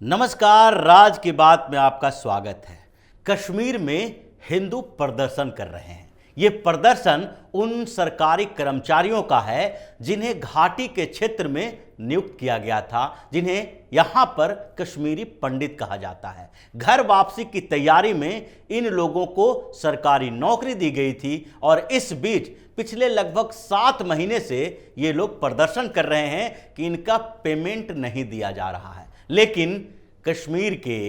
नमस्कार, राज की बात में आपका स्वागत है। कश्मीर में हिंदू प्रदर्शन कर रहे हैं। ये प्रदर्शन उन सरकारी कर्मचारियों का है जिन्हें घाटी के क्षेत्र में नियुक्त किया गया था, जिन्हें यहाँ पर कश्मीरी पंडित कहा जाता है। घर वापसी की तैयारी में इन लोगों को सरकारी नौकरी दी गई थी और इस बीच पिछले लगभग 7 महीने से ये लोग प्रदर्शन कर रहे हैं कि इनका पेमेंट नहीं दिया जा रहा है। लेकिन कश्मीर के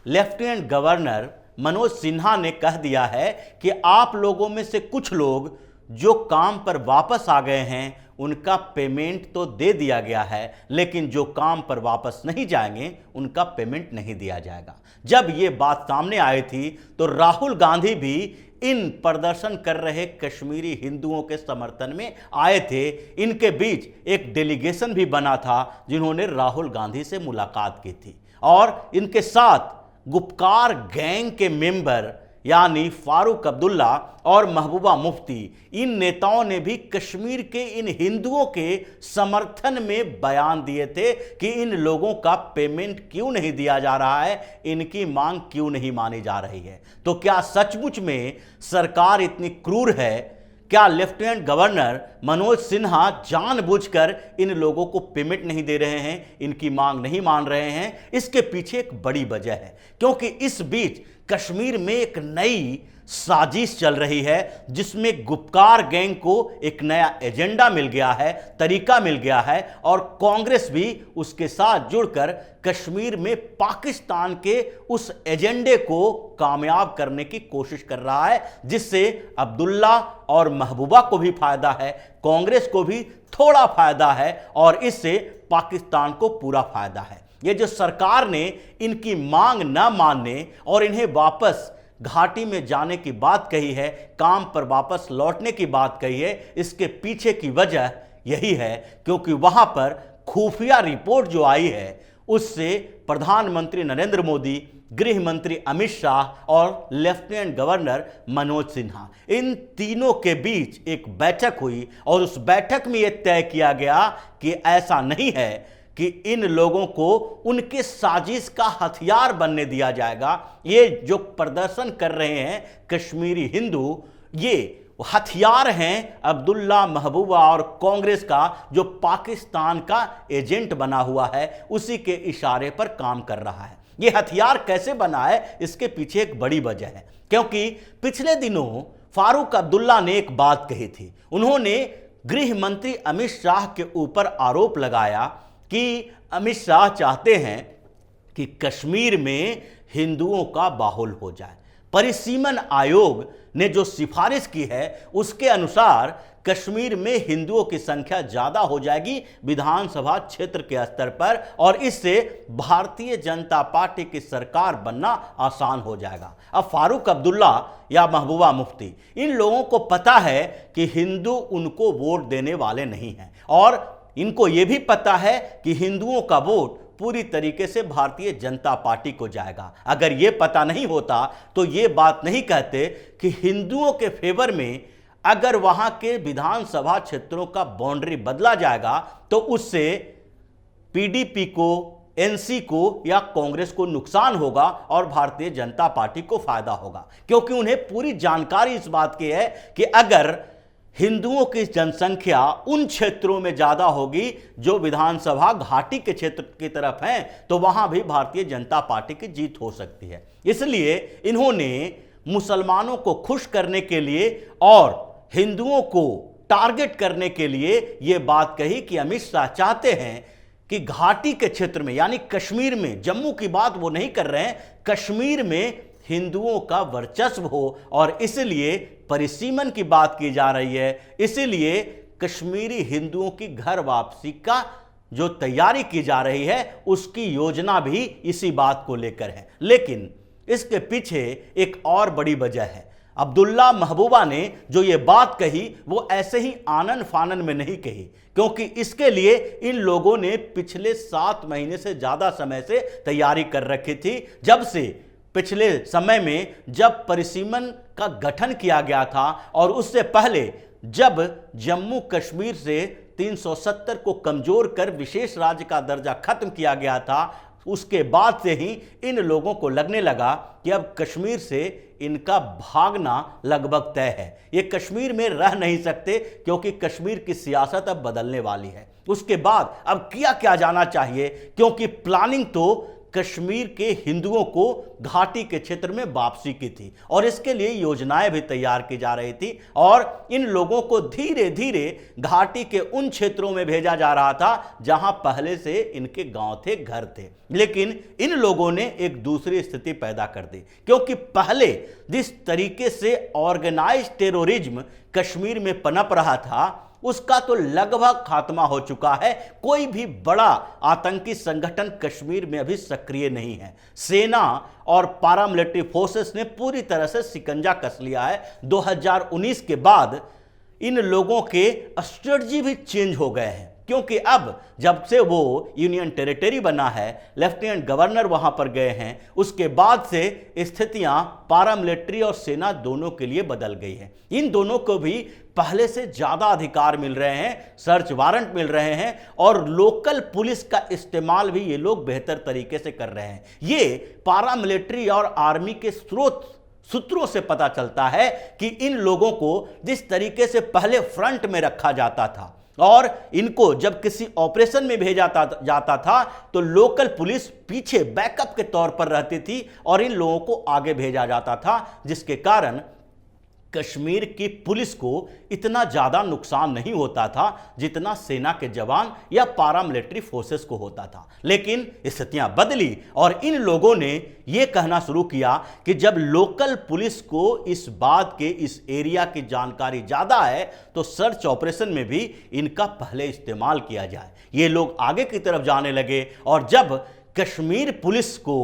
लेफ्टिनेंट गवर्नर मनोज सिन्हा ने कह दिया है कि आप लोगों में से कुछ लोग जो काम पर वापस आ गए हैं उनका पेमेंट तो दे दिया गया है, लेकिन जो काम पर वापस नहीं जाएंगे उनका पेमेंट नहीं दिया जाएगा। जब ये बात सामने आई थी तो राहुल गांधी भी इन प्रदर्शन कर रहे कश्मीरी हिंदुओं के समर्थन में आए थे। इनके बीच एक डेलीगेशन भी बना था जिन्होंने राहुल गांधी से मुलाकात की थी और इनके साथ गुपकार गैंग के मेंबर यानी फारूक अब्दुल्ला और महबूबा मुफ्ती, इन नेताओं ने भी कश्मीर के इन हिंदुओं के समर्थन में बयान दिए थे कि इन लोगों का पेमेंट क्यों नहीं दिया जा रहा है, इनकी मांग क्यों नहीं मानी जा रही है। तो क्या सचमुच में सरकार इतनी क्रूर है? क्या लेफ्टिनेंट गवर्नर मनोज सिन्हा जानबूझकर इन लोगों को पेमेंट नहीं दे रहे हैं, इनकी मांग नहीं मान रहे हैं? इसके पीछे एक बड़ी वजह है, क्योंकि इस बीच कश्मीर में एक नई साजिश चल रही है जिसमें गुपकार गैंग को एक नया एजेंडा मिल गया है, तरीका मिल गया है और कांग्रेस भी उसके साथ जुड़कर कश्मीर में पाकिस्तान के उस एजेंडे को कामयाब करने की कोशिश कर रहा है, जिससे अब्दुल्ला और महबूबा को भी फायदा है, कांग्रेस को भी थोड़ा फायदा है और इससे पाकिस्तान को पूरा फायदा है। ये जो सरकार ने इनकी मांग न मानने और इन्हें वापस घाटी में जाने की बात कही है, काम पर वापस लौटने की बात कही है, इसके पीछे की वजह यही है क्योंकि वहां पर खुफिया रिपोर्ट जो आई है उससे प्रधानमंत्री नरेंद्र मोदी, गृह मंत्री अमित शाह और लेफ्टिनेंट गवर्नर मनोज सिन्हा, इन तीनों के बीच एक बैठक हुई और उस बैठक में यह तय किया गया कि ऐसा नहीं है कि इन लोगों को उनके साजिश का हथियार बनने दिया जाएगा। ये जो प्रदर्शन कर रहे हैं कश्मीरी हिंदू, ये हथियार हैं अब्दुल्ला, महबूबा और कांग्रेस का, जो पाकिस्तान का एजेंट बना हुआ है, उसी के इशारे पर काम कर रहा है। ये हथियार कैसे बना है, इसके पीछे एक बड़ी वजह है, क्योंकि पिछले दिनों फारूक अब्दुल्ला ने एक बात कही थी। उन्होंने गृह मंत्री अमित शाह के ऊपर आरोप लगाया कि अमित शाह चाहते हैं कि कश्मीर में हिंदुओं का बाहुल हो जाए। परिसीमन आयोग ने जो सिफारिश की है उसके अनुसार कश्मीर में हिंदुओं की संख्या ज्यादा हो जाएगी विधानसभा क्षेत्र के स्तर पर और इससे भारतीय जनता पार्टी की सरकार बनना आसान हो जाएगा। अब फारूक अब्दुल्ला या महबूबा मुफ्ती, इन लोगों को पता है कि हिंदू उनको वोट देने वाले नहीं हैं और इनको यह भी पता है कि हिंदुओं का वोट पूरी तरीके से भारतीय जनता पार्टी को जाएगा। अगर यह पता नहीं होता तो यह बात नहीं कहते कि हिंदुओं के फेवर में अगर वहां के विधानसभा क्षेत्रों का बाउंड्री बदला जाएगा तो उससे पीडीपी को, एनसी को या कांग्रेस को नुकसान होगा और भारतीय जनता पार्टी को फायदा होगा, क्योंकि उन्हें पूरी जानकारी इस बात की है कि अगर हिंदुओं की जनसंख्या उन क्षेत्रों में ज्यादा होगी जो विधानसभा घाटी के क्षेत्र की तरफ हैं तो वहां भी भारतीय जनता पार्टी की जीत हो सकती है। इसलिए इन्होंने मुसलमानों को खुश करने के लिए और हिंदुओं को टारगेट करने के लिए यह बात कही कि अमित शाह चाहते हैं कि घाटी के क्षेत्र में यानी कश्मीर में, जम्मू की बात वो नहीं कर रहे हैं, कश्मीर में हिंदुओं का वर्चस्व हो और इसलिए परिसीमन की बात की जा रही है। इसीलिए कश्मीरी हिंदुओं की घर वापसी का जो तैयारी की जा रही है उसकी योजना भी इसी बात को लेकर है। लेकिन इसके पीछे एक और बड़ी वजह है। अब्दुल्ला, महबूबा ने जो ये बात कही वो ऐसे ही आनन फानन में नहीं कही, क्योंकि इसके लिए इन लोगों ने पिछले 7 महीने से ज्यादा समय से तैयारी कर रखी थी। जब से पिछले समय में जब परिसीमन का गठन किया गया था और उससे पहले जब जम्मू कश्मीर से 370 को कमजोर कर विशेष राज्य का दर्जा खत्म किया गया था, उसके बाद से ही इन लोगों को लगने लगा कि अब कश्मीर से इनका भागना लगभग तय है। ये कश्मीर में रह नहीं सकते क्योंकि कश्मीर की सियासत अब बदलने वाली है। उसके बाद अब किया क्या जाना चाहिए, क्योंकि प्लानिंग तो कश्मीर के हिंदुओं को घाटी के क्षेत्र में वापसी की थी और इसके लिए योजनाएं भी तैयार की जा रही थी और इन लोगों को धीरे धीरे घाटी के उन क्षेत्रों में भेजा जा रहा था जहां पहले से इनके गांव थे, घर थे। लेकिन इन लोगों ने एक दूसरी स्थिति पैदा कर दी, क्योंकि पहले जिस तरीके से ऑर्गेनाइज टेररिज्म कश्मीर में पनप रहा था उसका तो लगभग खात्मा हो चुका है। कोई भी बड़ा आतंकी संगठन कश्मीर में अभी सक्रिय नहीं है। सेना और पैरामिलिट्री फोर्सेस ने पूरी तरह से शिकंजा कस लिया है। 2019 के बाद इन लोगों के स्ट्रेटजी भी चेंज हो गए हैं, क्योंकि अब जब से वो यूनियन टेरिटरी बना है, लेफ्टिनेंट गवर्नर वहां पर गए हैं, उसके बाद से स्थितियां पैरामिलिट्री और सेना दोनों के लिए बदल गई है। इन दोनों को भी पहले से ज्यादा अधिकार मिल रहे हैं, सर्च वारंट मिल रहे हैं और लोकल पुलिस का इस्तेमाल भी ये लोग बेहतर तरीके से कर रहे हैं। ये पैरामिलिट्री और आर्मी के सूत्रों से पता चलता है कि इन लोगों को जिस तरीके से पहले फ्रंट में रखा जाता था और इनको जब किसी ऑपरेशन में भेजा जाता था तो लोकल पुलिस पीछे बैकअप के तौर पर रहती थी और इन लोगों को आगे भेजा जाता था, जिसके कारण कश्मीर की पुलिस को इतना ज्यादा नुकसान नहीं होता था जितना सेना के जवान या पैरामिलिट्री फोर्सेस को होता था। लेकिन स्थितियां बदली और इन लोगों ने यह कहना शुरू किया कि जब लोकल पुलिस को इस बात के, इस एरिया की जानकारी ज्यादा है तो सर्च ऑपरेशन में भी इनका पहले इस्तेमाल किया जाए। ये लोग आगे की तरफ जाने लगे और जब कश्मीर पुलिस को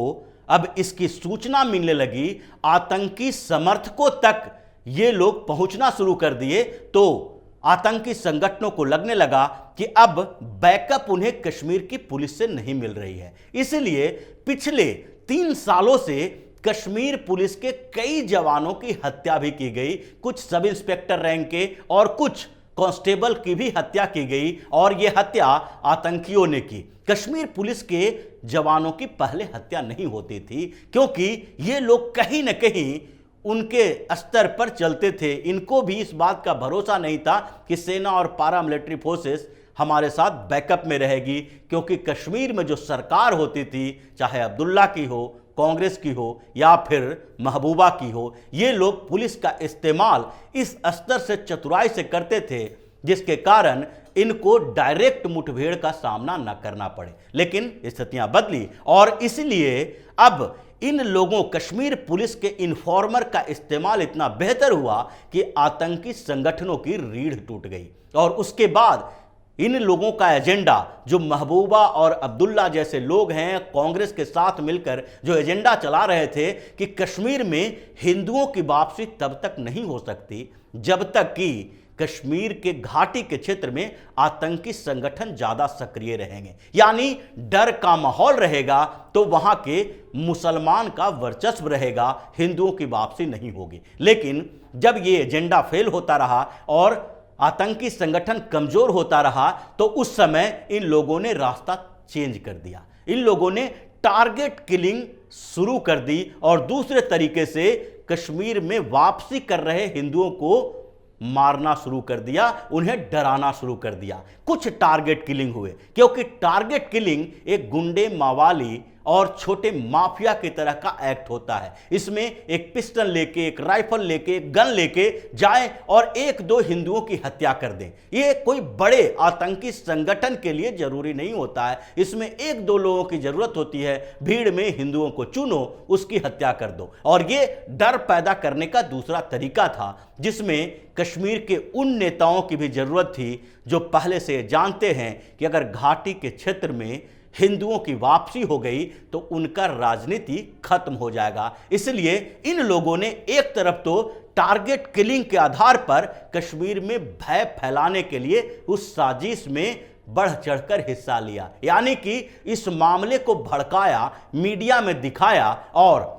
अब इसकी सूचना मिलने लगी, आतंकी समर्थकों तक ये लोग पहुंचना शुरू कर दिए, तो आतंकी संगठनों को लगने लगा कि अब बैकअप उन्हें कश्मीर की पुलिस से नहीं मिल रही है। इसलिए पिछले 3 सालों से कश्मीर पुलिस के कई जवानों की हत्या भी की गई, कुछ सब इंस्पेक्टर रैंक के और कुछ कांस्टेबल की भी हत्या की गई और यह हत्या आतंकियों ने की। कश्मीर पुलिस के जवानों की पहले हत्या नहीं होती थी क्योंकि ये लोग कहीं ना कहीं उनके स्तर पर चलते थे। इनको भी इस बात का भरोसा नहीं था कि सेना और पैरामिलिट्री फोर्सेस हमारे साथ बैकअप में रहेगी, क्योंकि कश्मीर में जो सरकार होती थी, चाहे अब्दुल्ला की हो, कांग्रेस की हो या फिर महबूबा की हो, ये लोग पुलिस का इस्तेमाल इस स्तर से चतुराई से करते थे जिसके कारण इनको डायरेक्ट मुठभेड़ का सामना न करना पड़े। लेकिन स्थितियां बदली और इसलिए अब इन लोगों, कश्मीर पुलिस के इन्फॉर्मर का इस्तेमाल इतना बेहतर हुआ कि आतंकी संगठनों की रीढ़ टूट गई और उसके बाद इन लोगों का एजेंडा, जो महबूबा और अब्दुल्ला जैसे लोग हैं, कांग्रेस के साथ मिलकर जो एजेंडा चला रहे थे कि कश्मीर में हिंदुओं की वापसी तब तक नहीं हो सकती जब तक कि कश्मीर के घाटी के क्षेत्र में आतंकी संगठन ज्यादा सक्रिय रहेंगे, यानी डर का माहौल रहेगा तो वहां के मुसलमान का वर्चस्व रहेगा, हिंदुओं की वापसी नहीं होगी। लेकिन जब ये एजेंडा फेल होता रहा और आतंकी संगठन कमजोर होता रहा तो उस समय इन लोगों ने रास्ता चेंज कर दिया। इन लोगों ने टारगेट किलिंग शुरू कर दी और दूसरे तरीके से कश्मीर में वापसी कर रहे हिंदुओं को मारना शुरू कर दिया, उन्हें डराना शुरू कर दिया। कुछ टारगेट किलिंग हुए क्योंकि टारगेट किलिंग एक गुंडे, मावाली और छोटे माफिया की तरह का एक्ट होता है। इसमें एक पिस्टल लेके, एक राइफल लेके, एक गन लेके जाए और 1-2 हिंदुओं की हत्या कर दें। ये कोई बड़े आतंकी संगठन के लिए जरूरी नहीं होता है। इसमें 1-2 लोगों की जरूरत होती है, भीड़ में हिंदुओं को चुनो, उसकी हत्या कर दो। और ये डर पैदा करने का दूसरा तरीका था जिसमें कश्मीर के उन नेताओं की भी जरूरत थी जो पहले से जानते हैं कि अगर घाटी के क्षेत्र में हिंदुओं की वापसी हो गई तो उनका राजनीति खत्म हो जाएगा। इसलिए इन लोगों ने एक तरफ तो टारगेट किलिंग के आधार पर कश्मीर में भय फैलाने के लिए उस साजिश में बढ़ चढ़कर हिस्सा लिया, यानी कि इस मामले को भड़काया, मीडिया में दिखाया और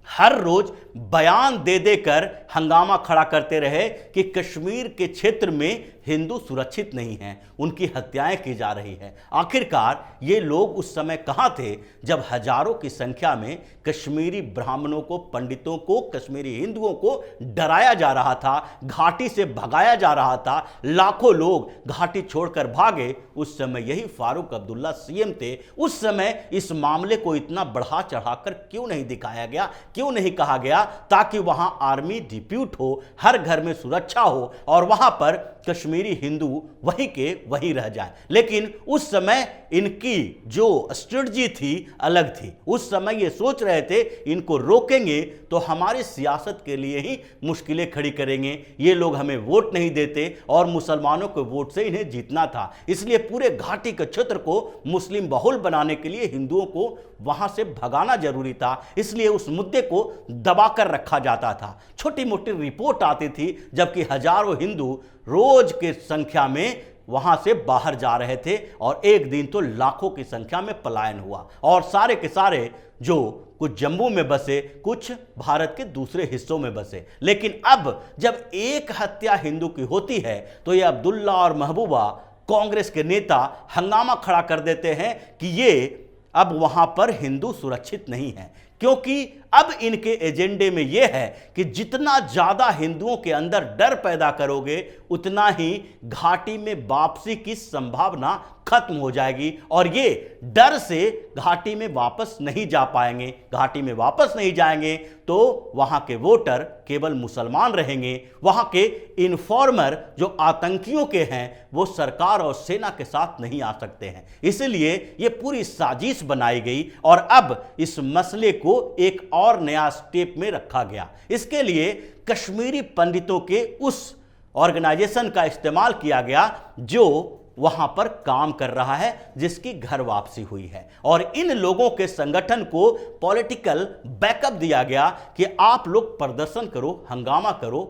हर रोज बयान दे देकर हंगामा खड़ा करते रहे कि कश्मीर के क्षेत्र में हिंदू सुरक्षित नहीं हैं, उनकी हत्याएं की जा रही है। आखिरकार ये लोग उस समय कहां थे जब हजारों की संख्या में कश्मीरी ब्राह्मणों को, पंडितों को, कश्मीरी हिंदुओं को डराया जा रहा था, घाटी से भगाया जा रहा था, लाखों लोग घाटी छोड़कर भागे। उस समय यही फारूक अब्दुल्ला सीएम थे। उस समय इस मामले को इतना बढ़ा चढ़ाकर क्यों नहीं दिखाया गया, क्यों नहीं कहा गया, ताकि वहां आर्मी डिप्यूट हो, हर घर में सुरक्षा हो और वहां पर कश्मीरी हिंदू वहीं के वहीं रह जाए। लेकिन उस समय इनकी जो स्ट्रेटजी थी अलग थी। उस समय ये सोच रहे थे इनको रोकेंगे तो हमारी सियासत के लिए ही मुश्किलें खड़ी करेंगे, ये लोग हमें वोट नहीं देते और मुसलमानों के वोट से इन्हें जीतना था। इसलिए पूरे घाटी के क्षेत्र को मुस्लिम बहुल बनाने के लिए हिंदुओं को वहां से भगाना जरूरी था, इसलिए उस मुद्दे को दबाकर रखा जाता था। छोटी मोटी रिपोर्ट आती थी, जबकि हजारों हिंदू रोज के संख्या में वहां से बाहर जा रहे थे और एक दिन तो लाखों की संख्या में पलायन हुआ और सारे के सारे जो कुछ जम्मू में बसे, कुछ भारत के दूसरे हिस्सों में बसे। लेकिन अब जब एक हत्या हिंदू की होती है तो ये अब्दुल्ला और महबूबा, कांग्रेस के नेता, हंगामा खड़ा कर देते हैं कि ये अब वहां पर हिंदू सुरक्षित नहीं है, क्योंकि अब इनके एजेंडे में यह है कि जितना ज्यादा हिंदुओं के अंदर डर पैदा करोगे उतना ही घाटी में वापसी की संभावना खत्म हो जाएगी और ये डर से घाटी में वापस नहीं जा पाएंगे। घाटी में वापस नहीं जाएंगे तो वहां के वोटर केवल मुसलमान रहेंगे, वहां के इन्फॉर्मर जो आतंकियों के हैं वो सरकार और सेना के साथ नहीं आ सकते हैं। इसलिए ये पूरी साजिश बनाई गई और अब इस मसले को एक और नया स्टेप में रखा गया। इसके लिए कश्मीरी पंडितों के उस ऑर्गेनाइजेशन का इस्तेमाल किया गया जो वहां पर काम कर रहा है, जिसकी घर वापसी हुई है और इन लोगों के संगठन को पॉलिटिकल बैकअप दिया गया कि आप लोग प्रदर्शन करो, हंगामा करो,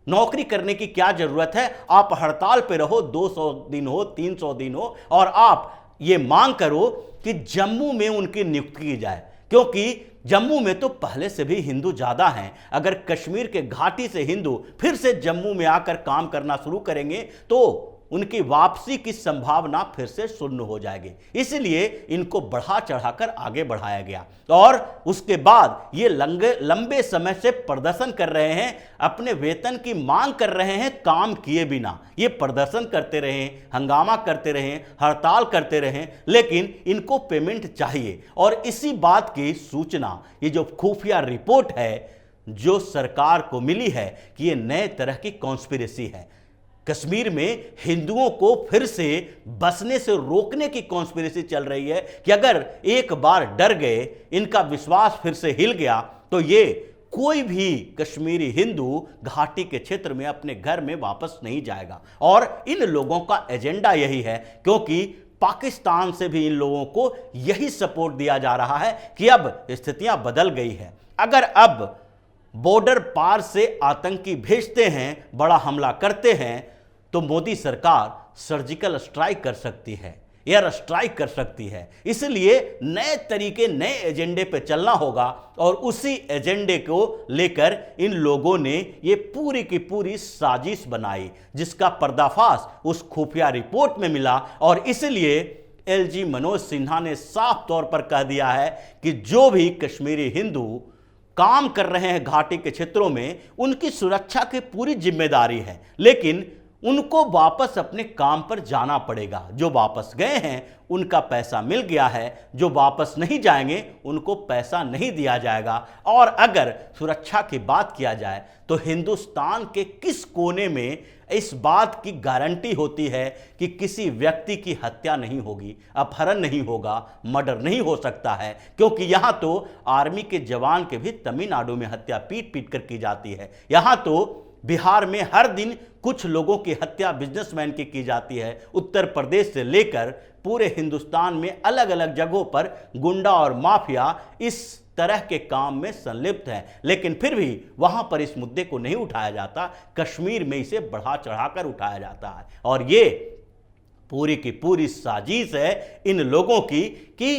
नौकरी करने की क्या जरूरत है, आप हड़ताल पे रहो, 200 दिन हो, 300 दिन हो और आप ये मांग करो कि जम्मू में उनकी नियुक्ति की जाए, क्योंकि जम्मू में तो पहले से भी हिंदू ज्यादा हैं। अगर कश्मीर के घाटी से हिंदू फिर से जम्मू में आकर काम करना शुरू करेंगे तो उनकी वापसी की संभावना फिर से शून्य हो जाएगी। इसलिए इनको बढ़ा चढ़ाकर आगे बढ़ाया गया और उसके बाद ये लंबे समय से प्रदर्शन कर रहे हैं, अपने वेतन की मांग कर रहे हैं, काम किए बिना ये प्रदर्शन करते रहे, हंगामा करते रहे, हड़ताल करते रहे, लेकिन इनको पेमेंट चाहिए। और इसी बात की सूचना ये जो खुफिया रिपोर्ट है जो सरकार को मिली है कि ये नए तरह की कॉन्स्पिरेसी है, कश्मीर में हिंदुओं को फिर से बसने से रोकने की कॉन्स्पिरेसी चल रही है कि अगर एक बार डर गए, इनका विश्वास फिर से हिल गया तो ये कोई भी कश्मीरी हिंदू घाटी के क्षेत्र में अपने घर में वापस नहीं जाएगा। और इन लोगों का एजेंडा यही है, क्योंकि पाकिस्तान से भी इन लोगों को यही सपोर्ट दिया जा रहा है कि अब स्थितियां बदल गई है। अगर अब बॉर्डर पार से आतंकी भेजते हैं, बड़ा हमला करते हैं, तो मोदी सरकार सर्जिकल स्ट्राइक कर सकती है, एयर स्ट्राइक कर सकती है। इसलिए नए तरीके, नए एजेंडे पे चलना होगा और उसी एजेंडे को लेकर इन लोगों ने ये पूरी की पूरी साजिश बनाई, जिसका पर्दाफाश उस खुफिया रिपोर्ट में मिला। और इसलिए एलजी मनोज सिन्हा ने साफ तौर पर कह दिया है कि जो भी कश्मीरी हिंदू काम कर रहे हैं घाटी के क्षेत्रों में, उनकी सुरक्षा की पूरी जिम्मेदारी है, लेकिन उनको वापस अपने काम पर जाना पड़ेगा। जो वापस गए हैं उनका पैसा मिल गया है, जो वापस नहीं जाएंगे उनको पैसा नहीं दिया जाएगा। और अगर सुरक्षा की बात किया जाए तो हिंदुस्तान के किस कोने में इस बात की गारंटी होती है कि किसी व्यक्ति की हत्या नहीं होगी, अपहरण नहीं होगा, मर्डर नहीं हो सकता है, क्योंकि यहां तो आर्मी के जवान के भी तमिलनाडु में हत्या पीट पीट कर की जाती है। यहां तो बिहार में हर दिन कुछ लोगों की हत्या बिजनेसमैन की जाती है। उत्तर प्रदेश से लेकर पूरे हिंदुस्तान में अलग अलग जगहों पर गुंडा और माफिया इस तरह के काम में संलिप्त हैं, लेकिन फिर भी वहां पर इस मुद्दे को नहीं उठाया जाता। कश्मीर में इसे बढ़ा चढ़ाकर उठाया जाता है और ये पूरी की पूरी साजिश है इन लोगों की कि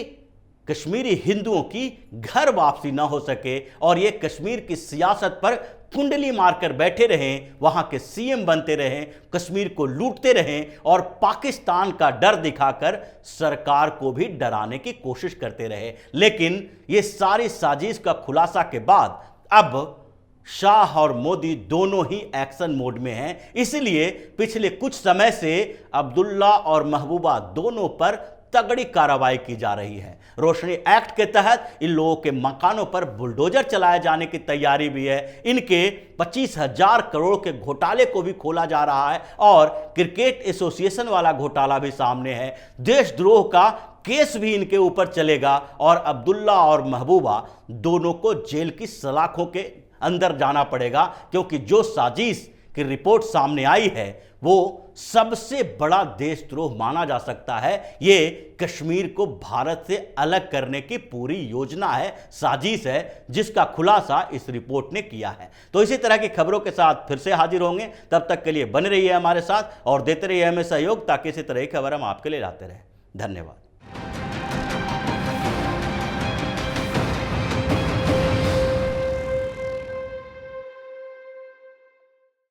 कश्मीरी हिंदुओं की घर वापसी ना हो सके और ये कश्मीर की सियासत पर कुंडली मारकर बैठे रहें, वहां के सीएम बनते रहें, कश्मीर को लूटते रहें और पाकिस्तान का डर दिखाकर सरकार को भी डराने की कोशिश करते रहे। लेकिन ये सारी साजिश का खुलासा के बाद अब शाह और मोदी दोनों ही एक्शन मोड में हैं। इसलिए पिछले कुछ समय से अब्दुल्ला और महबूबा दोनों पर तगड़ी कार्रवाई की जा रही है। रोशनी एक्ट के तहत इन लोगों के मकानों पर बुलडोजर चलाए जाने की तैयारी भी है। इनके 25,000 करोड़ के घोटाले को भी खोला जा रहा है और क्रिकेट एसोसिएशन वाला घोटाला भी सामने है। देशद्रोह का केस भी इनके ऊपर चलेगा और अब्दुल्ला और महबूबा दोनों को जेल की सलाखों के अंदर जाना पड़ेगा, क्योंकि जो साजिश की रिपोर्ट सामने आई है वो सबसे बड़ा देशद्रोह माना जा सकता है। ये कश्मीर को भारत से अलग करने की पूरी योजना है, साजिश है, जिसका खुलासा इस रिपोर्ट ने किया है। तो इसी तरह की खबरों के साथ फिर से हाजिर होंगे। तब तक के लिए बने रहिए हमारे साथ और देते रहिए हमें सहयोग, ताकि इसी तरह की खबर हम आपके लिए लाते रहें। धन्यवाद।